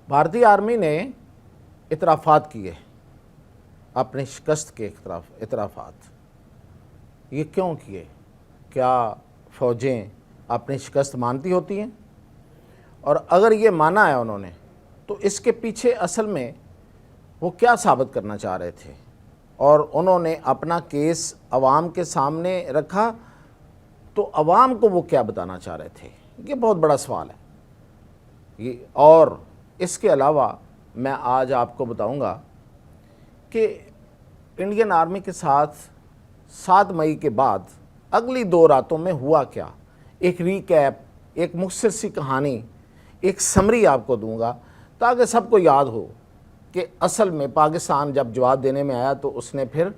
بھارتی آرمی نے اعترافات کیے، اپنی شکست کے اعترافات. یہ کیوں کیے؟ کیا فوجیں اپنی شکست مانتی ہوتی ہیں؟ اور اگر یہ مانا ہے انہوں نے تو اس کے پیچھے اصل میں وہ کیا ثابت کرنا چاہ رہے تھے، اور انہوں نے اپنا کیس عوام کے سامنے رکھا تو عوام کو وہ کیا بتانا چاہ رہے تھے؟ یہ بہت بڑا سوال ہے. اور اس کے علاوہ میں آج آپ کو بتاؤں گا کہ انڈین آرمی کے ساتھ 7 مئی کے بعد اگلی 2 راتوں میں ہوا کیا. ایک ریکیپ، ایک مختصر سی کہانی، ایک سمری آپ کو دوں گا تاکہ سب کو یاد ہو کہ اصل میں پاکستان جب جواب دینے میں آیا تو اس نے پھر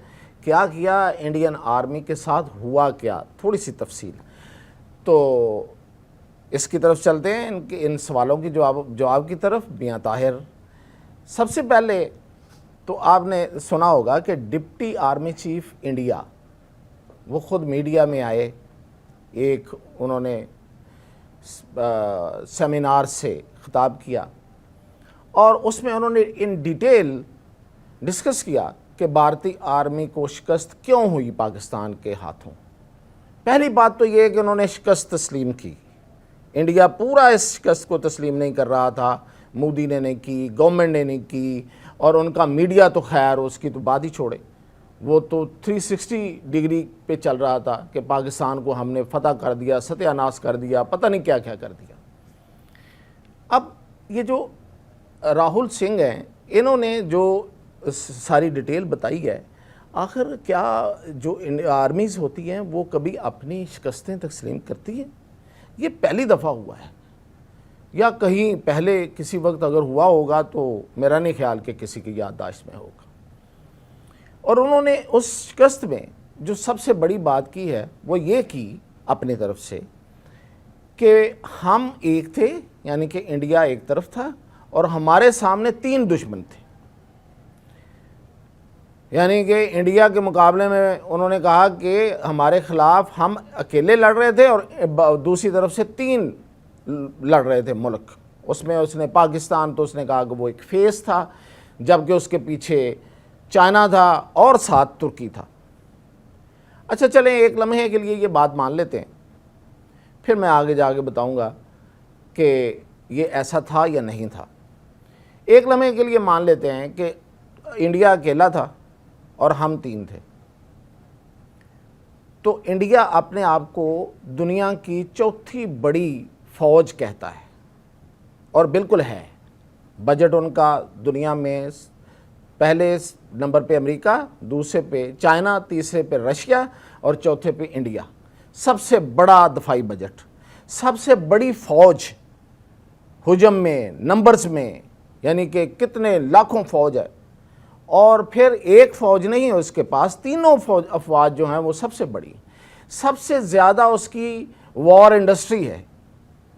کیا کیا، انڈین آرمی کے ساتھ ہوا کیا. تھوڑی سی تفصیل تو اس کی طرف چلتے ہیں، ان سوالوں کی جواب کی طرف. میاں طاہر، سب سے پہلے تو آپ نے سنا ہوگا کہ ڈپٹی آرمی چیف انڈیا وہ خود میڈیا میں آئے، ایک انہوں نے سیمینار سے خطاب کیا اور اس میں انہوں نے ان ڈیٹیل ڈسکس کیا کہ بھارتی آرمی کو شکست کیوں ہوئی پاکستان کے ہاتھوں. پہلی بات تو یہ ہے کہ انہوں نے شکست تسلیم کی. انڈیا پورا اس شکست کو تسلیم نہیں کر رہا تھا، مودی نے نہیں کی، گورنمنٹ نے نہیں کی، اور ان کا میڈیا تو خیر اس کی تو بات ہی چھوڑے، وہ تو 360 ڈگری پہ چل رہا تھا کہ پاکستان کو ہم نے فتح کر دیا، ستیہ ناش کر دیا، پتہ نہیں کیا کیا کر دیا. اب یہ جو راہل سنگھ ہیں، انہوں نے جو ساری ڈیٹیل بتائی ہے، آخر کیا جو آرمیز ہوتی ہیں وہ کبھی اپنی شکستیں تسلیم کرتی ہیں؟ یہ پہلی دفعہ ہوا ہے، یا کہیں پہلے کسی وقت اگر ہوا ہوگا تو میرا نہیں خیال کہ کسی کی یادداشت میں ہوگا. اور انہوں نے اس شکست میں جو سب سے بڑی بات کی ہے وہ یہ کی اپنی طرف سے کہ ہم ایک تھے، یعنی کہ انڈیا ایک طرف تھا اور ہمارے سامنے 3 دشمن تھے. یعنی کہ انڈیا کے مقابلے میں انہوں نے کہا کہ ہمارے خلاف ہم اکیلے لڑ رہے تھے اور دوسری طرف سے 3 لڑ رہے تھے ملک. اس میں اس نے پاکستان تو اس نے کہا کہ وہ ایک فیس تھا، جبکہ اس کے پیچھے چائنا تھا اور ساتھ ترکی تھا. اچھا چلیں ایک لمحے کے لیے یہ بات مان لیتے ہیں، پھر میں آگے جا کے بتاؤں گا کہ یہ ایسا تھا یا نہیں تھا. ایک لمحے کے لیے مان لیتے ہیں کہ انڈیا اکیلا تھا اور ہم 3 تھے. تو انڈیا اپنے آپ کو دنیا کی 4تھی بڑی فوج کہتا ہے، اور بالکل ہے. بجٹ ان کا دنیا میں پہلے نمبر پہ امریکہ، دوسرے پہ چائنا، تیسرے پہ رشیا اور چوتھے پہ انڈیا. سب سے بڑا دفاعی بجٹ، سب سے بڑی فوج حجم میں، نمبرز میں، یعنی کہ کتنے لاکھوں فوج ہے. اور پھر ایک فوج نہیں ہے اس کے پاس، 3 افواج جو ہیں وہ سب سے بڑی. سب سے زیادہ اس کی وار انڈسٹری ہے،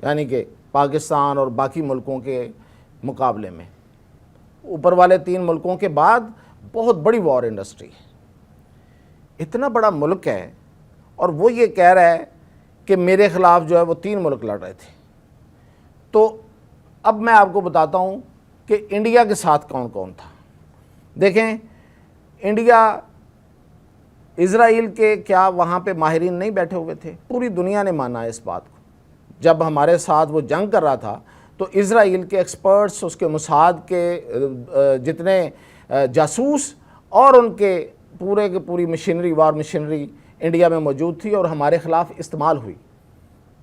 یعنی کہ پاکستان اور باقی ملکوں کے مقابلے میں اوپر والے 3 ملکوں کے بعد بہت بڑی وار انڈسٹری ہے. اتنا بڑا ملک ہے اور وہ یہ کہہ رہا ہے کہ میرے خلاف جو ہے وہ 3 ملک لڑ رہے تھے. تو اب میں آپ کو بتاتا ہوں کہ انڈیا کے ساتھ کون کون تھا. دیکھیں، انڈیا، اسرائیل کے کیا وہاں پہ ماہرین نہیں بیٹھے ہوئے تھے؟ پوری دنیا نے مانا ہے اس بات کو. جب ہمارے ساتھ وہ جنگ کر رہا تھا تو اسرائیل کے ایکسپرٹس، اس کے موساد کے جتنے جاسوس اور ان کے پورے کی پوری مشینری، وار مشینری انڈیا میں موجود تھی اور ہمارے خلاف استعمال ہوئی.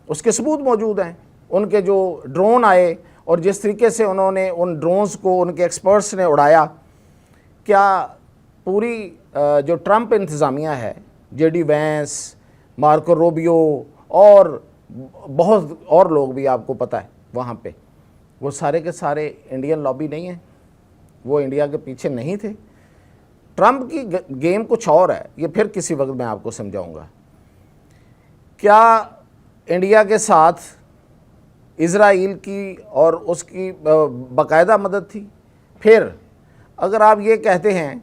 اس کے ثبوت موجود ہیں. ان کے جو ڈرون آئے اور جس طریقے سے انہوں نے ان ڈرونز کو ان کے ایکسپرٹس نے اڑایا، کیا پوری جو ٹرمپ انتظامیہ ہے، J D Vance, Marco Rubio اور بہت اور لوگ بھی آپ کو پتہ ہے وہاں پہ، وہ سارے کے سارے انڈین لابی نہیں ہیں، وہ انڈیا کے پیچھے نہیں تھے. ٹرمپ کی گیم کچھ اور ہے، یہ پھر کسی وقت میں آپ کو سمجھاؤں گا. کیا انڈیا کے ساتھ اسرائیل کی اور اس کی باقاعدہ مدد تھی؟ پھر اگر آپ یہ کہتے ہیں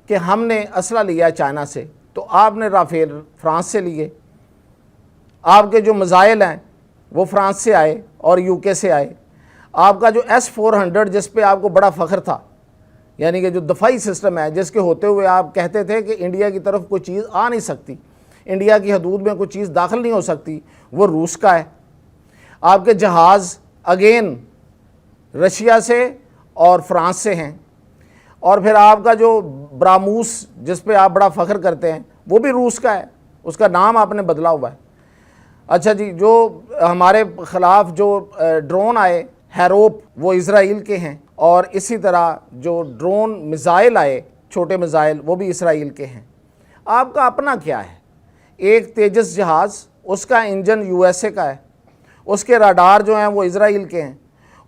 کہ ہم نے اسلحہ لیا چائنا سے، تو آپ نے رافیل فرانس سے لیے. آپ کے جو میزائل ہیں وہ فرانس سے آئے اور یو کے سے آئے. آپ کا جو S-400 جس پہ آپ کو بڑا فخر تھا، یعنی کہ جو دفاعی سسٹم ہے جس کے ہوتے ہوئے آپ کہتے تھے کہ انڈیا کی طرف کوئی چیز آ نہیں سکتی، انڈیا کی حدود میں کوئی چیز داخل نہیں ہو سکتی، وہ روس کا ہے۔ آپ کے جہاز اگین رشیا سے اور فرانس سے ہیں، اور پھر آپ کا جو براموس جس پہ آپ بڑا فخر کرتے ہیں وہ بھی روس کا ہے، اس کا نام آپ نے بدلا ہوا ہے۔ اچھا جی، جو ہمارے خلاف جو ڈرون آئے ہیروپ وہ اسرائیل کے ہیں، اور اسی طرح جو ڈرون میزائل آئے چھوٹے میزائل وہ بھی اسرائیل کے ہیں۔ آپ کا اپنا کیا ہے؟ ایک تیجس جہاز، اس کا انجن USA کا ہے، اس کے راڈار جو ہیں وہ اسرائیل کے ہیں،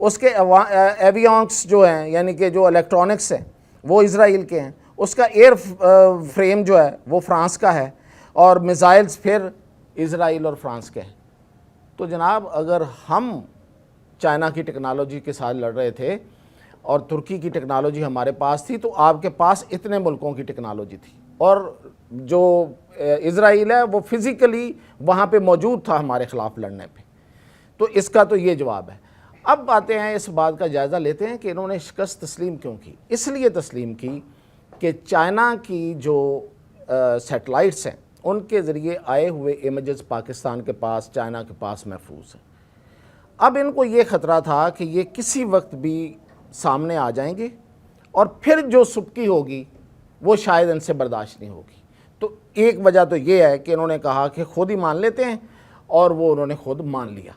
اس کے ایویونکس جو ہیں یعنی کہ جو الیکٹرانکس ہیں وہ اسرائیل کے ہیں، اس کا ایئر فریم جو ہے وہ فرانس کا ہے، اور میزائلز پھر اسرائیل اور فرانس کے ہیں۔ تو جناب اگر ہم چائنا کی ٹیکنالوجی کے ساتھ لڑ رہے تھے اور ترکی کی ٹیکنالوجی ہمارے پاس تھی، تو آپ کے پاس اتنے ملکوں کی ٹیکنالوجی تھی، اور جو اسرائیل ہے وہ فزیکلی وہاں پہ موجود تھا ہمارے خلاف لڑنے پہ۔ تو اس کا تو یہ جواب ہے۔ اب آتے ہیں اس بات کا جائزہ لیتے ہیں کہ انہوں نے شکست تسلیم کیوں کی۔ اس لیے تسلیم کی کہ چائنا کی جو سیٹلائٹس ہیں ان کے ذریعے آئے ہوئے امیجز پاکستان کے پاس، چائنا کے پاس محفوظ ہیں۔ اب ان کو یہ خطرہ تھا کہ یہ کسی وقت بھی سامنے آ جائیں گے، اور پھر جو سبکی ہوگی وہ شاید ان سے برداشت نہیں ہوگی۔ تو ایک وجہ تو یہ ہے کہ انہوں نے کہا کہ خود ہی مان لیتے ہیں، اور وہ انہوں نے خود مان لیا۔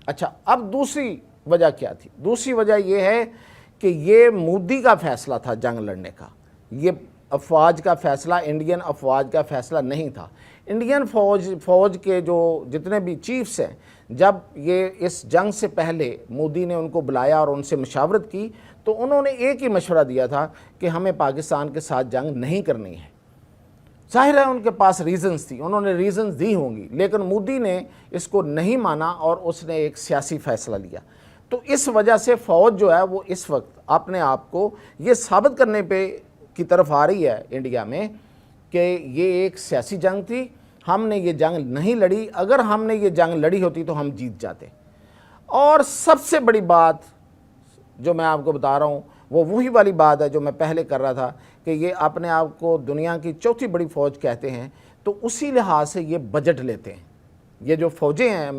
اچھا، اب دوسری وجہ کیا تھی؟ دوسری وجہ یہ ہے کہ یہ مودی کا فیصلہ تھا جنگ لڑنے کا، یہ افواج کا فیصلہ، انڈین افواج کا فیصلہ نہیں تھا۔ انڈین فوج کے جو جتنے بھی چیفز ہیں، جب یہ اس جنگ سے پہلے مودی نے ان کو بلایا اور ان سے مشاورت کی، تو انہوں نے ایک ہی مشورہ دیا تھا کہ ہمیں پاکستان کے ساتھ جنگ نہیں کرنی ہے۔ ظاہر ہے ان کے پاس ریزنز تھی، انہوں نے ریزنز دی ہوں گی، لیکن مودی نے اس کو نہیں مانا اور اس نے ایک سیاسی فیصلہ لیا۔ تو اس وجہ سے فوج جو ہے وہ اس وقت اپنے آپ کو یہ ثابت کرنے پہ کی طرف آ رہی ہے انڈیا میں کہ یہ ایک سیاسی جنگ تھی، ہم نے یہ جنگ نہیں لڑی، اگر ہم نے یہ جنگ لڑی ہوتی تو ہم جیت جاتے۔ اور سب سے بڑی بات جو میں آپ کو بتا رہا ہوں وہ وہی والی بات ہے جو میں پہلے کر رہا تھا کہ یہ اپنے آپ کو دنیا کی چوتھی بڑی فوج کہتے ہیں، تو اسی لحاظ سے یہ بجٹ لیتے ہیں۔ یہ جو فوجیں ہیں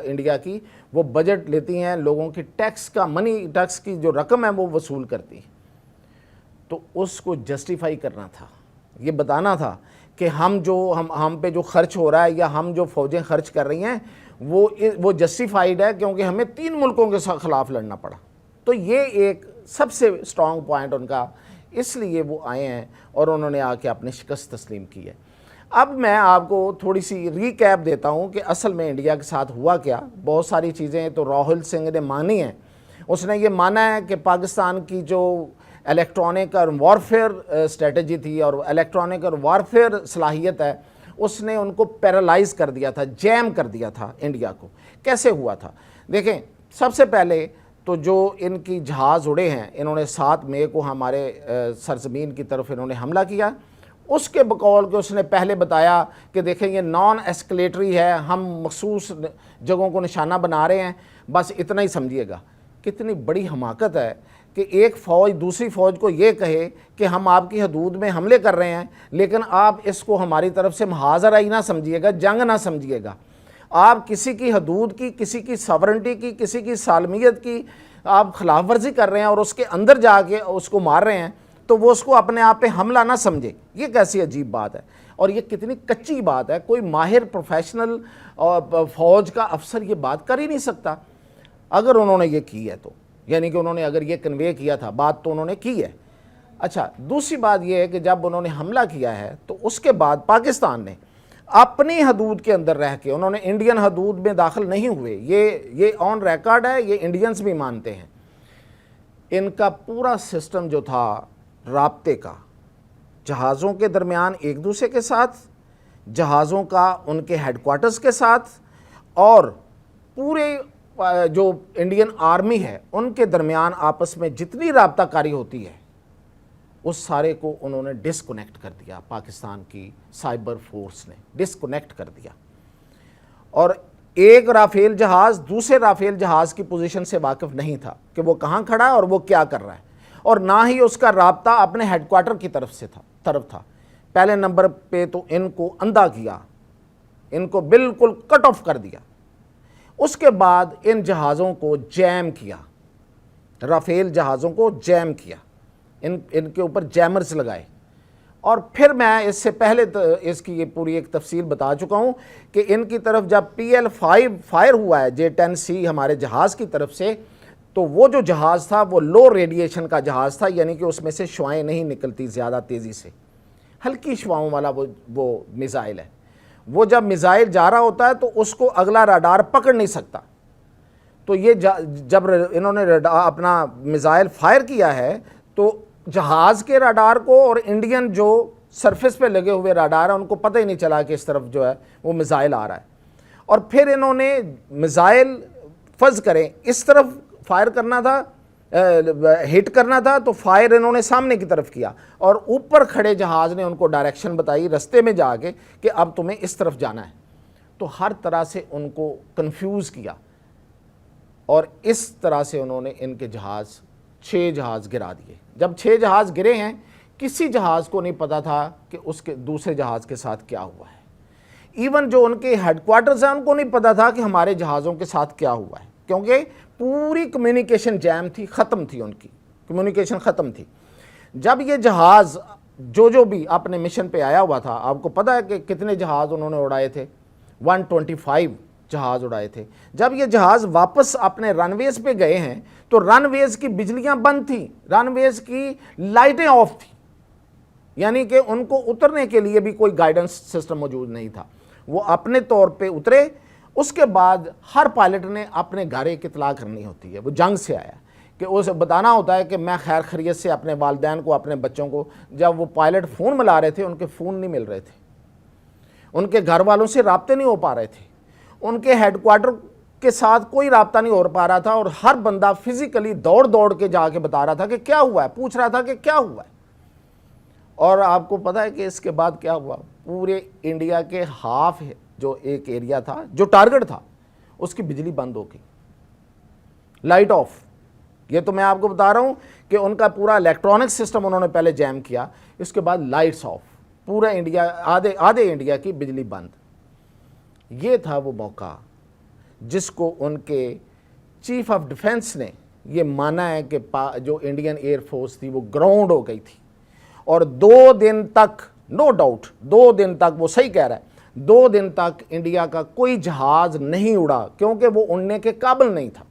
انڈیا کی، وہ بجٹ لیتی ہیں، لوگوں کی ٹیکس کا منی ٹیکس کی جو رقم ہے وہ وصول کرتی ہیں۔ تو اس کو جسٹیفائی کرنا تھا، یہ بتانا تھا کہ ہم پہ جو خرچ ہو رہا ہے یا ہم جو فوجیں خرچ کر رہی ہیں وہ جسٹیفائیڈ ہے، کیونکہ ہمیں 3 ملکوں کے خلاف لڑنا پڑا۔ تو یہ ایک سب سے سٹرونگ پوائنٹ ان کا، اس لیے وہ آئے ہیں اور انہوں نے آ کے اپنی شکست تسلیم کی ہے۔ اب میں آپ کو تھوڑی سی ریکیپ دیتا ہوں کہ اصل میں انڈیا کے ساتھ ہوا کیا۔ بہت ساری چیزیں تو راہل سنگھ نے مانی ہیں، اس نے یہ مانا ہے کہ پاکستان کی جو الیکٹرانک اور وارفیئر اسٹریٹجی تھی اور الیکٹرانک اور وارفیئر صلاحیت ہے، اس نے ان کو پیرالائز کر دیا تھا، جیم کر دیا تھا انڈیا کو۔ کیسے ہوا تھا؟ دیکھیں، سب سے پہلے تو جو ان کی جہاز اڑے ہیں، انہوں نے 7 مئی کو ہمارے سرزمین کی طرف انہوں نے حملہ کیا۔ اس کے بقول کہ اس نے پہلے بتایا کہ دیکھیں یہ نان ایسکلیٹری ہے، ہم مخصوص جگہوں کو نشانہ بنا رہے ہیں، بس اتنا ہی سمجھیے گا۔ کتنی بڑی حماقت ہے کہ ایک فوج دوسری فوج کو یہ کہے کہ ہم آپ کی حدود میں حملے کر رہے ہیں، لیکن آپ اس کو ہماری طرف سے محاذرہ ہی نہ سمجھیے گا، جنگ نہ سمجھیے گا۔ آپ کسی کی حدود کی، کسی کی ساورنٹی کی، کسی کی سالمیت کی آپ خلاف ورزی کر رہے ہیں اور اس کے اندر جا کے اس کو مار رہے ہیں، تو وہ اس کو اپنے آپ پہ حملہ نہ سمجھے۔ یہ کیسی عجیب بات ہے، اور یہ کتنی کچی بات ہے۔ کوئی ماہر پروفیشنل فوج کا افسر یہ بات کر ہی نہیں سکتا اگر انہوں نے یہ کی ہے تو، یعنی کہ انہوں نے اگر یہ کنوے کیا تھا، بات تو انہوں نے کی ہے۔ اچھا، دوسری بات یہ ہے کہ جب انہوں نے حملہ کیا ہے تو اس کے بعد پاکستان نے اپنی حدود کے اندر رہ کے، انہوں نے انڈین حدود میں داخل نہیں ہوئے، یہ آن ریکارڈ ہے، یہ انڈینز بھی مانتے ہیں۔ ان کا پورا سسٹم جو تھا رابطے کا، جہازوں کے درمیان ایک دوسرے کے ساتھ، جہازوں کا ان کے ہیڈ کوارٹرز کے ساتھ، اور پورے جو انڈین آرمی ہے ان کے درمیان آپس میں جتنی رابطہ کاری ہوتی ہے اس سارے کو انہوں نے ڈسکنیکٹ کر دیا۔ پاکستان کی سائبر فورس نے ڈسکنیکٹ کر دیا، اور ایک رافیل جہاز دوسرے رافیل جہاز کی پوزیشن سے واقف نہیں تھا کہ وہ کہاں کھڑا ہے اور وہ کیا کر رہا ہے، اور نہ ہی اس کا رابطہ اپنے ہیڈ کوارٹر کی طرف تھا۔ پہلے نمبر پہ تو ان کو اندھا کیا، ان کو بالکل کٹ آف کر دیا۔ اس کے بعد ان جہازوں کو جیم کیا، رافیل جہازوں کو جیم کیا، ان کے اوپر جیمرز لگائے۔ اور پھر میں اس سے پہلے اس کی یہ پوری ایک تفصیل بتا چکا ہوں کہ ان کی طرف جب PL-5 فائر ہوا ہے J-10C ہمارے جہاز کی طرف سے، تو وہ جو جہاز تھا وہ لو ریڈیشن کا جہاز تھا، یعنی کہ اس میں سے شعاعیں نہیں نکلتی زیادہ تیزی سے، ہلکی شعاؤں والا وہ میزائل ہے۔ وہ جب میزائل جا رہا ہوتا ہے تو اس کو اگلا راڈار پکڑ نہیں سکتا، تو یہ جب انہوں نے اپنا میزائل فائر کیا ہے تو جہاز کے راڈار کو اور انڈین جو سرفیس پہ لگے ہوئے راڈار ہیں ان کو پتہ ہی نہیں چلا کہ اس طرف جو ہے وہ میزائل آ رہا ہے۔ اور پھر انہوں نے میزائل فرض کریں اس طرف فائر کرنا تھا، ہٹ کرنا تھا، تو فائر انہوں نے سامنے کی طرف کیا، اور اوپر کھڑے جہاز نے ان کو ڈائریکشن بتائی رستے میں جا کے کہ اب تمہیں اس طرف جانا ہے۔ تو ہر طرح سے ان کو کنفیوز کیا، اور اس طرح سے انہوں نے ان کے 6 جہاز گرا دیے۔ جب 6 جہاز گرے ہیں، کسی جہاز کو نہیں پتا تھا کہ اس کے دوسرے جہاز کے ساتھ کیا ہوا ہے۔ ایون جو ان کے ہیڈ کوارٹرز ہیں ان کو نہیں پتا تھا کہ ہمارے جہازوں کے ساتھ کیا ہوا ہے، کیونکہ پوری کمیونیکیشن جیم تھی، ختم تھی، ان کی کمیونیکیشن ختم تھی۔ جب یہ جہاز جو بھی اپنے مشن پہ آیا ہوا تھا، آپ کو پتا ہے کہ کتنے جہاز انہوں نے اڑائے تھے، 125 جہاز اڑائے تھے۔ جب یہ جہاز واپس اپنے رن ویز پہ گئے ہیں تو رن ویز کی بجلیاں بند تھیں، رن ویز کی لائٹیں آف تھیں، یعنی کہ ان کو اترنے کے لیے بھی کوئی گائیڈنس سسٹم موجود نہیں تھا۔ وہ اپنے طور پہ اترے۔ اس کے بعد ہر پائلٹ نے اپنے گھر ایک اطلاع کرنی ہوتی ہے، وہ جنگ سے آیا کہ اسے بتانا ہوتا ہے کہ میں خیر خیریت سے اپنے والدین کو، اپنے بچوں کو۔ جب وہ پائلٹ فون ملا رہے تھے ان کے فون نہیں مل رہے تھے، ان کے گھر والوں سے رابطے نہیں ہو پا رہے تھے، ان کے ہیڈ کوارٹر کے ساتھ کوئی رابطہ نہیں ہو پا رہا تھا، اور ہر بندہ فزیکلی دوڑ کے جا کے بتا رہا تھا کہ کیا ہوا ہے، پوچھ رہا تھا کہ کیا ہوا ہے۔ اور آپ کو پتا ہے کہ اس کے بعد کیا ہوا؟ پورے انڈیا کے ہاف جو ایک ایریا تھا جو ٹارگٹ تھا اس کی بجلی بند ہو گئی، لائٹ آف۔ یہ تو میں آپ کو بتا رہا ہوں کہ ان کا پورا الیکٹرانک سسٹم انہوں نے پہلے جیم کیا، اس کے بعد لائٹس آف، پورا انڈیا، آدھے انڈیا کی بجلی بند۔ یہ تھا وہ موقع جس کو ان کے چیف آف ڈیفنس نے یہ مانا ہے کہ جو انڈین ایئر فورس تھی وہ گراؤنڈ ہو گئی تھی، اور 2 دن تک، نو ڈاؤٹ 2 دن تک، وہ صحیح کہہ رہا ہے، 2 دن تک انڈیا کا کوئی جہاز نہیں اڑا، کیونکہ وہ اڑنے کے قابل نہیں تھا،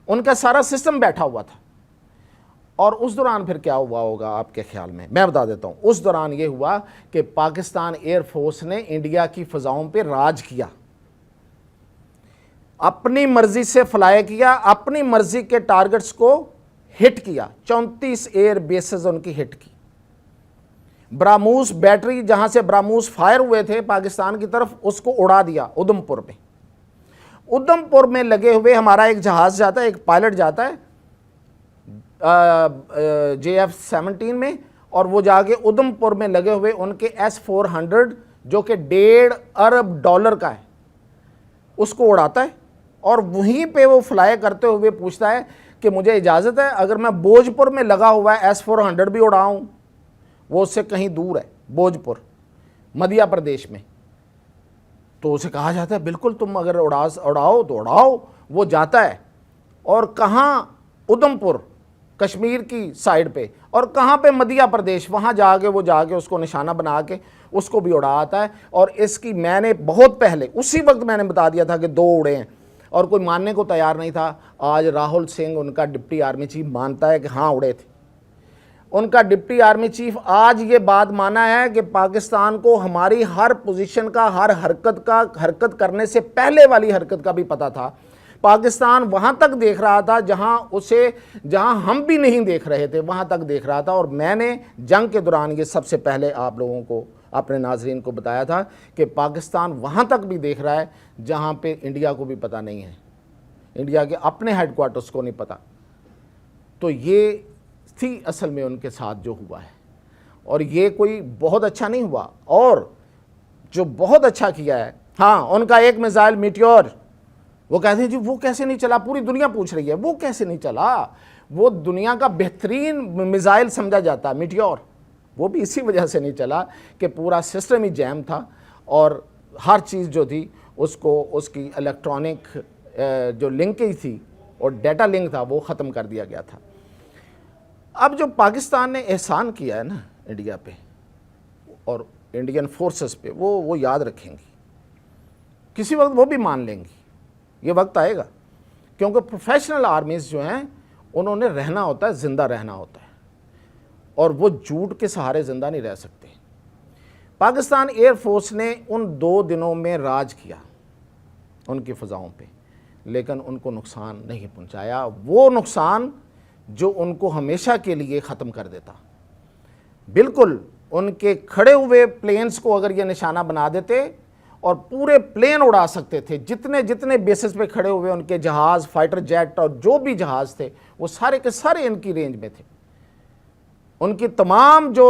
ان کا سارا سسٹم بیٹھا ہوا تھا۔ اور اس دوران پھر کیا ہوا ہوگا آپ کے خیال میں؟ میں بتا دیتا ہوں۔ اس دوران یہ ہوا کہ پاکستان ایئر فورس نے انڈیا کی فضاؤں پہ راج کیا، اپنی مرضی سے فلائی کیا، اپنی مرضی کے ٹارگٹس کو ہٹ کیا۔ 34 ایئر بیسز ان کی ہٹ کی۔ براموس بیٹری، جہاں سے براموس فائر ہوئے تھے پاکستان کی طرف، اس کو اڑا دیا ادھمپور میں۔ ادھمپور میں لگے ہوئے ہمارا ایک جہاز جاتا ہے، ایک پائلٹ جاتا ہے JF-17 میں، اور وہ جا کے ادھمپور میں لگے ہوئے ان کے S-400 جو کہ $1.5 ارب کا ہے، اس کو اڑاتا ہے، اور وہیں پہ وہ فلائی کرتے ہوئے پوچھتا ہے کہ مجھے اجازت ہے اگر میں بھوجپور میں لگا ہوا ہے S-400 بھی اڑاؤں؟ وہ اس سے کہیں دور ہے، بھوجپور مدھیہ پردیش میں۔ تو اسے کہا جاتا ہے بالکل تم اگر اڑاؤ تو اڑاؤ۔ وہ جاتا ہے، اور کہاں؟ ادھمپور کشمیر کی سائیڈ پہ، اور کہاں پہ؟ مدھیہ پردیش۔ وہاں جا کے اس کو نشانہ بنا کے اس کو بھی اڑا آتا ہے۔ اور اس کی میں نے بہت پہلے اسی وقت میں نے بتا دیا تھا کہ 2 اڑے ہیں، اور کوئی ماننے کو تیار نہیں تھا۔ آج راہل سنگھ ان کا ڈپٹی آرمی چیف مانتا ہے کہ ہاں اڑے تھے۔ ان کا ڈپٹی آرمی چیف آج یہ بات مانا ہے کہ پاکستان کو ہماری ہر پوزیشن کا، ہر حرکت کرنے سے پہلے والی حرکت کا بھی پتا تھا۔ پاکستان وہاں تک دیکھ رہا تھا جہاں ہم بھی نہیں دیکھ رہے تھے، وہاں تک دیکھ رہا تھا۔ اور میں نے جنگ کے دوران یہ سب سے پہلے آپ لوگوں کو، اپنے ناظرین کو بتایا تھا کہ پاکستان وہاں تک بھی دیکھ رہا ہے جہاں پہ انڈیا کو بھی پتہ نہیں ہے، انڈیا کے اپنے ہیڈ کوارٹرز کو نہیں پتہ۔ تو یہ تھی اصل میں ان کے ساتھ جو ہوا ہے، اور یہ کوئی بہت اچھا نہیں ہوا۔ اور جو بہت اچھا کیا ہے ہاں ان کا ایک میزائل میٹیور، وہ کہتے ہیں جی وہ کیسے نہیں چلا، پوری دنیا پوچھ رہی ہے وہ کیسے نہیں چلا، وہ دنیا کا بہترین میزائل سمجھا جاتا ہے میٹیور، وہ بھی اسی وجہ سے نہیں چلا کہ پورا سسٹم ہی جیم تھا، اور ہر چیز جو تھی اس کو اس کی الیکٹرانک جو لنکیج تھی اور ڈیٹا لنک تھا وہ ختم کر دیا گیا تھا۔ اب جو پاکستان نے احسان کیا ہے نا انڈیا پہ اور انڈین فورسز پہ، وہ یاد رکھیں گی، کسی وقت وہ بھی مان لیں گی، یہ وقت آئے گا، کیونکہ پروفیشنل آرمیز جو ہیں انہوں نے رہنا ہوتا ہے، زندہ رہنا ہوتا ہے، اور وہ جھوٹ کے سہارے زندہ نہیں رہ سکتے۔ پاکستان ایئر فورس نے ان 2 دنوں میں راج کیا ان کی فضاؤں پہ، لیکن ان کو نقصان نہیں پہنچایا، وہ نقصان جو ان کو ہمیشہ کے لیے ختم کر دیتا۔ بالکل ان کے کھڑے ہوئے پلینز کو اگر یہ نشانہ بنا دیتے اور پورے پلین اڑا سکتے تھے، جتنے بیسز پہ کھڑے ہوئے ان کے جہاز، فائٹر جیٹ اور جو بھی جہاز تھے، وہ سارے کے سارے ان کی رینج میں تھے، ان کی تمام جو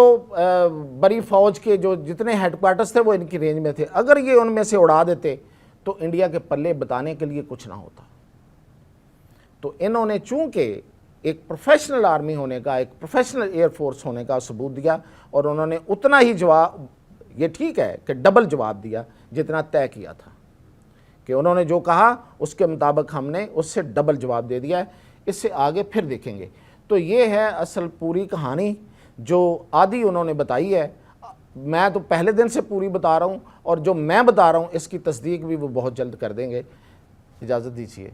بڑی فوج کے جو جتنے ہیڈ کوارٹرز تھے وہ ان کی رینج میں تھے، اگر یہ ان میں سے اڑا دیتے تو انڈیا کے پلے بتانے کے لیے کچھ نہ ہوتا۔ تو انہوں نے چونکہ ایک پروفیشنل آرمی ہونے کا، ایک پروفیشنل ایئر فورس ہونے کا ثبوت دیا، اور انہوں نے اتنا ہی جواب، یہ ٹھیک ہے کہ ڈبل جواب دیا جتنا طے کیا تھا، کہ انہوں نے جو کہا اس کے مطابق ہم نے اس سے ڈبل جواب دے دیا ہے، اس سے آگے پھر دیکھیں گے۔ تو یہ ہے اصل پوری کہانی جو آدھی انہوں نے بتائی ہے، میں تو پہلے دن سے پوری بتا رہا ہوں، اور جو میں بتا رہا ہوں اس کی تصدیق بھی وہ بہت جلد کر دیں گے۔ اجازت دیجیے۔